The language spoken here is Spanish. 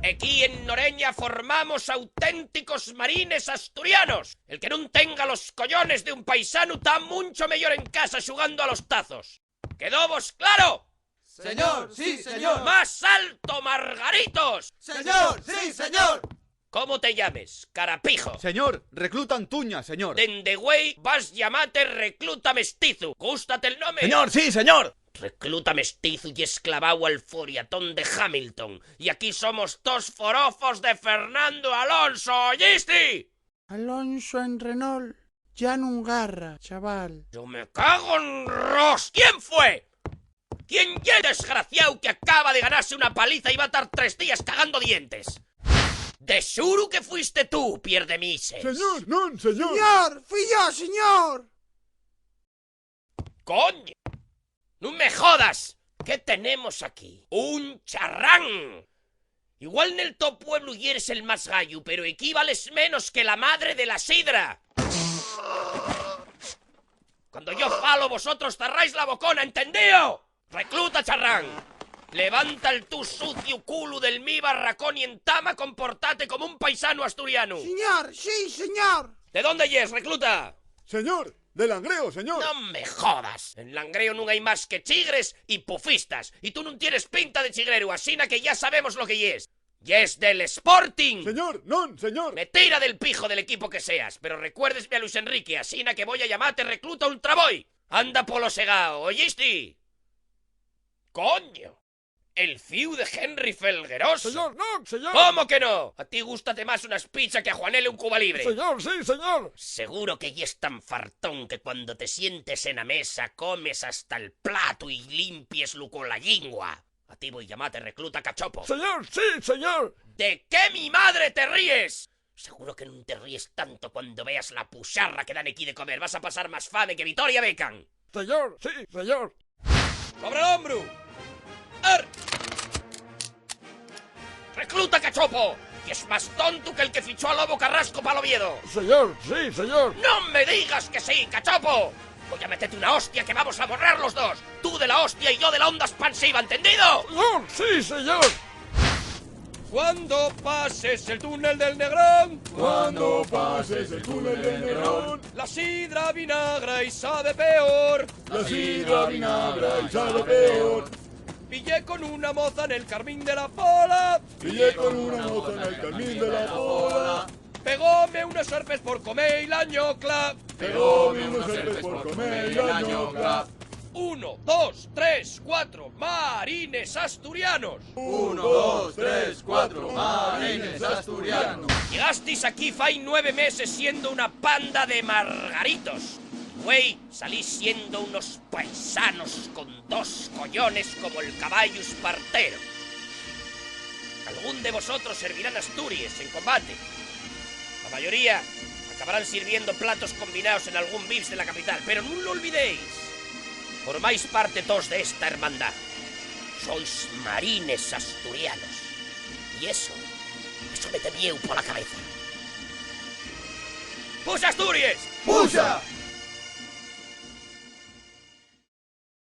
Aquí en Noreña formamos auténticos marines asturianos. El que non tenga los collones de un paisano está mucho mellor en casa xugando a los tazos. ¿Quedó vos claro? Señor, sí, señor. ¡Más alto, Margaritos! Señor, sí, señor. ¿Cómo te llames, carapijo? Señor, recluta Antuña, señor. Dende güey vas llamate recluta mestizo. ¿Gústate el nombre? Señor, sí, señor. Recluta mestizo y esclavao al furiatón de Hamilton. Y aquí somos dos forofos de Fernando Alonso, ¿oíste? Alonso en Renault, ya nun garra, chaval. Yo me cago en Ross. ¿Quién fue? ¿Quién es desgraciado que acaba de ganarse una paliza y va a estar 3 días cagando dientes? De xuro que fuiste tú, pierdemises. Señor, non, señor. Señor, fui yo, señor. ¡Coño! ¡No me jodas! ¿Qué tenemos aquí? ¡Un charrán! Igual en el to pueblo y eres el más gallo, pero equivales menos que la madre de la sidra. Cuando yo falo, vosotros cerráis la bocona, ¿entendido? Recluta, charrán. Levanta el tu sucio culo del mi barracón y entama comportate como un paisano asturiano. Señor, sí, señor. ¿De dónde es, recluta? Señor, de Langreo, señor. No me jodas. En Langreo no hay más que chigres y pufistas. Y tú no tienes pinta de chigrero, asina que ya sabemos lo que es. Y es del Sporting. Señor, non, señor. Me tira del pijo del equipo que seas, pero recuérdesme a Luis Enrique, asina que voy a llamarte recluta Ultraboy. Anda polo segao, ¿oíste? ¡Coño! El fiu de Henry Felgueroso. Señor, no, señor. ¿Cómo que no? A ti gústate más unas pizzas que a Juanele un Cuba Libre. Señor, sí, señor. Seguro que ya es tan fartón que cuando te sientes en la mesa comes hasta el plato y limpieslo con la lingua. A ti voy a llamarte recluta cachopo. Señor, sí, señor. ¿De qué mi madre te ríes? Seguro que no te ríes tanto cuando veas la pucharra que dan aquí de comer. Vas a pasar más fame que Vitoria Beckham. Señor, sí, señor. ¡Sobre el hombro! ¡Recluta cachopo! Que es más tonto que el que fichó a Lobo Carrasco para Oviedo. Señor, sí, señor. ¡No me digas que sí, cachopo! Voy a meterte una hostia que vamos a borrar los dos. Tú de la hostia y yo de la onda expansiva, ¿entendido? Señor, sí, señor. Cuando pases el túnel del Negrón, Cuando pases el túnel del Negrón, la sidra vinagra y sabe peor. la sidra vinagra y sabe peor. Pillé con una moza en el Carmín de la Pola. Pillé con una moza en el Carmín de la Pola. Pegóme unos serpes por comer y la ñocla. Pegóme unos serpes por comer y la ñocla. 1, 2, 3, 4, marines asturianos. 1, 2, 3, 4, marines asturianos. Llegasteis aquí fai 9 meses siendo una panda de margaritos. Güey, salís siendo unos paisanos con 2 collones como el caballo espartero. Algún de vosotros servirán Asturias en combate. La mayoría acabarán sirviendo platos combinados en algún VIPS de la capital, pero no lo olvidéis. Formáis parte todos de esta hermandad. Sois marines asturianos. Y eso me te mieu por la cabeza. ¡Puxa Asturias! ¡Puxa!